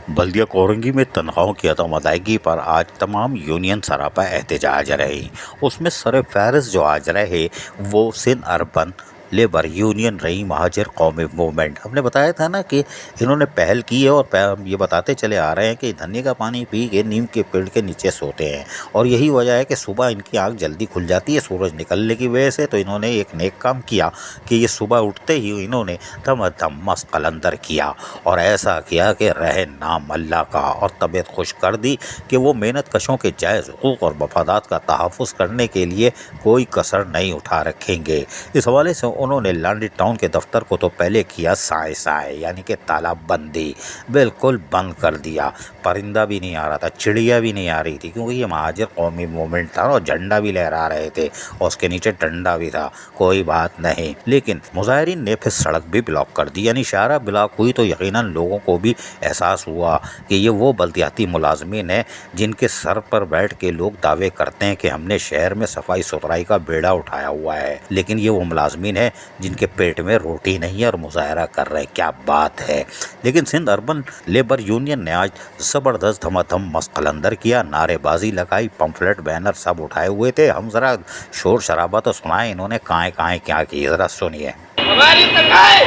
बल्दिया कोरंगी में तनख्वाहों की अदम अदायगी पर आज तमाम यूनियन सरापा एहतजाज रही। उसमें सर फहरिस्त जो आज रहे वो सिंध अर्बन लेबर यूनियन रही महाजर कौमी मूवमेंट। हमने बताया था ना कि इन्होंने पहल की है और हम ये बताते चले आ रहे हैं कि धनिया का पानी पी के नीम के पेड़ के नीचे सोते हैं और यही वजह है कि सुबह इनकी आंख जल्दी खुल जाती है सूरज निकलने की वजह से। तो इन्होंने एक नेक काम किया कि ये सुबह उठते ही इन्होंने धम मस्त कलंदर किया और ऐसा किया कि रहे नाम अल्लाह का, और तबीयत खुश कर दी कि वो मेहनत कशों के जायज़ हुकूक़ और मफादात का तहफ़्फ़ुज़ करने के लिए कोई कसर नहीं उठा रखेंगे। इस हवाले से उन्होंने लांडी टाउन के दफ्तर को तो पहले किया साए साए, यानी कि तालाबंदी, बिल्कुल बंद कर दिया। परिंदा भी नहीं आ रहा था, चिड़िया भी नहीं आ रही थी, क्योंकि ये महाजर कौमी मूवमेंट था और झंडा भी लहरा रहे थे और उसके नीचे डंडा भी था। कोई बात नहीं, लेकिन मुजाहिरीन ने फिर सड़क भी ब्लॉक कर दी। यानी शाहरा ब्लॉक हुई तो यकीनन लोगों को भी एहसास हुआ कि ये वो बल्दियाती मुलाजमीन हैं जिनके सर पर बैठ के लोग दावे करते हैं कि हमने शहर में सफाई सुथराई का बेड़ा उठाया हुआ है, लेकिन ये वो मुलाजमीन हैं जिनके पेट में रोटी नहीं है और मुजाहरा कर रहे हैं। क्या बात है। लेकिन सिंध अर्बन लेबर यूनियन ने आज ज़बरदस्त धमाधम मस्त कलंदर किया, नारेबाजी लगाई, पंफलेट बैनर सब उठाए हुए थे। हम ज़रा शोर शराबा तो सुनाए इन्होंने कहाँ क्या की, ज़रा सुनिए। हमारी तनख्वाहें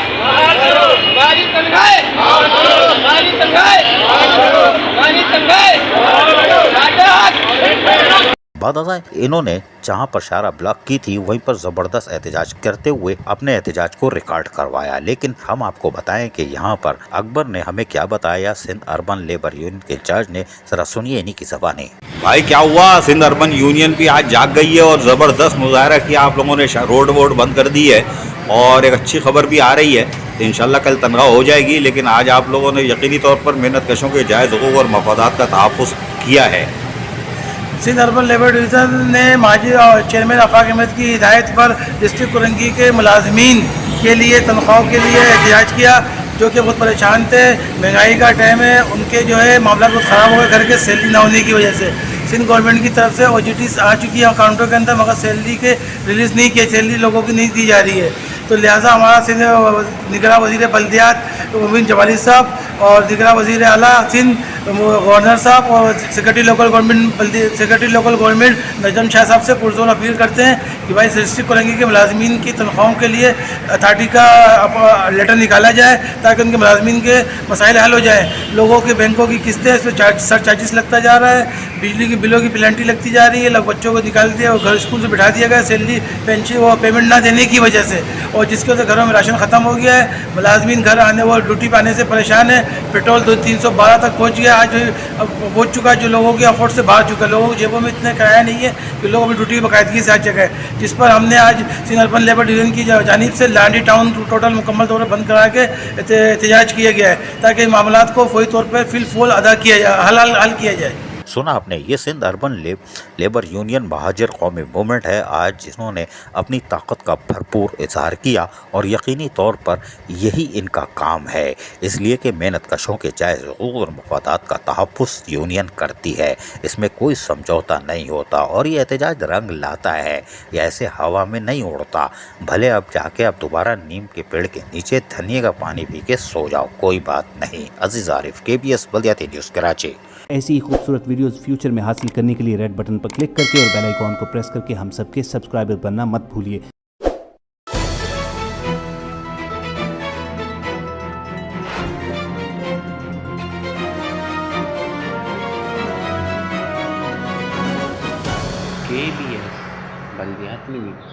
हमारी तनख्वाहें हमारी तनख्वाहें हमारी तनख्वाहें। बात आए इन्होंने जहां पर शाहरा ब्लॉक की थी वहीं पर ज़बरदस्त एहतजाज करते हुए अपने एहतजाज को रिकॉर्ड करवाया। लेकिन हम आपको बताएं कि यहाँ पर अकबर ने हमें क्या बताया, सिंध अर्बन लेबर यूनियन के जज ने। जरा सुनिए इन्हीं की ज़बानी। भाई क्या हुआ, सिंध अर्बन यूनियन भी आज जाग गई है और ज़बरदस्त मुजाहरा किया आप लोगों ने, रोड वोड बंद कर दी है और एक अच्छी खबर भी आ रही है तो इंशाल्लाह कल तनख्वाह हो जाएगी। लेकिन आज आप लोगों ने यकीनी तौर पर मेहनत कशों के जायज़ हुकूक़ और मफादात का तहफ़्फ़ुज़ किया है। सिंध अर्बन लेबर डिवीज़न ने माजी और चेयरमैन आफाक अहमद की हिदायत पर डिस्ट्रिक्ट कोरंगी के मुलाजमीन के लिए तनख्वाहों के लिए एहतजाज किया, जो कि बहुत परेशान थे। महंगाई का टाइम है, उनके जो है मामला बहुत ख़राब हो गए घर के सैलरी ना होने की वजह से। सिंध गवर्नमेंट की तरफ से OGTs आ चुकी है अकाउंटों के अंदर, मगर सैलरी के रिलीज़ नहीं किए, सैलरी लोगों की नहीं दी जा रही है। तो लिहाजा हमारा सिंध निगरां वज़ीर बल्दियात मुबीन जमाली साहब और निगरां वज़ीर आला सिंध गवर्नर साहब और सेक्रेटरी लोकल गवर्नमेंट नजम शाह साहब से पुरजोर अपील करते हैं कि भाई डिस्ट्रिक्ट कोरंगी के मुलाजमीन की तनख्वाहों के लिए अथॉरिटी का लेटर निकाला जाए ताकि उनके मुलाजमीन के मसाइल हल हो जाए। लोगों के बैंकों की किस्तें इस पर सर चार्जिस लगता जा रहा है, बिजली की बिलों की पेनल्टी लगती जा रही है, लोग बच्चों को निकाल दिया और घर स्कूल से बिठा दिया गया सैलरी पेंशन वो पेमेंट ना देने की वजह से, और जिसकी वजह से घरों में राशन ख़त्म हो गया है। मुलाजमीन घर आने वो ड्यूटी पर आने से परेशान है। पेट्रोल 312 तक पहुँच गया, आज पहुँच चुका है, जो लोगों के अफोर्ड से बाहर चुका है। लोगों की जेबों में इतना किराया नहीं है कि लोग अपनी ड्यूटी बाकायदगी से आ चुके हैं, जिस पर हमने आज सिंध अर्बन लेबर डिवीज़न की जानिब से लांडी टाउन टोटल मुकम्मल तौर पर बंद करा के एहतजाज किया गया है ताकि मामला को फौरी तौर पर फिल फूल अदा किया जाए, हल किया जाए। सुना आपने, ये सिंध अर्बन लेबर यूनियन महाजर कौमी मूवमेंट है। आज इन्होंने अपनी ताकत का भरपूर इजहार किया और यकीनी तौर पर यही इनका काम है, इसलिए कि मेहनत कशों के जायज़ हुकूक़ और मफादात का तहफ़्फ़ुज़ यूनियन करती है। इसमें कोई समझौता नहीं होता और ये एहतजाज रंग लाता है, ये ऐसे हवा में नहीं उड़ता। भले अब जाके आप दोबारा नीम के पेड़ के नीचे धनिया का पानी पी के सो जाओ, कोई बात नहीं। अजीज़ आरिफ, KBS बल्दियाती न्यूज़ कराची। ऐसी ही खूबसूरत वीडियोस फ्यूचर में हासिल करने के लिए रेड बटन पर क्लिक करके और बेल आइकॉन को प्रेस करके हम सबके सब्सक्राइबर बनना मत भूलिए। KBS बल्दियाती न्यूज़।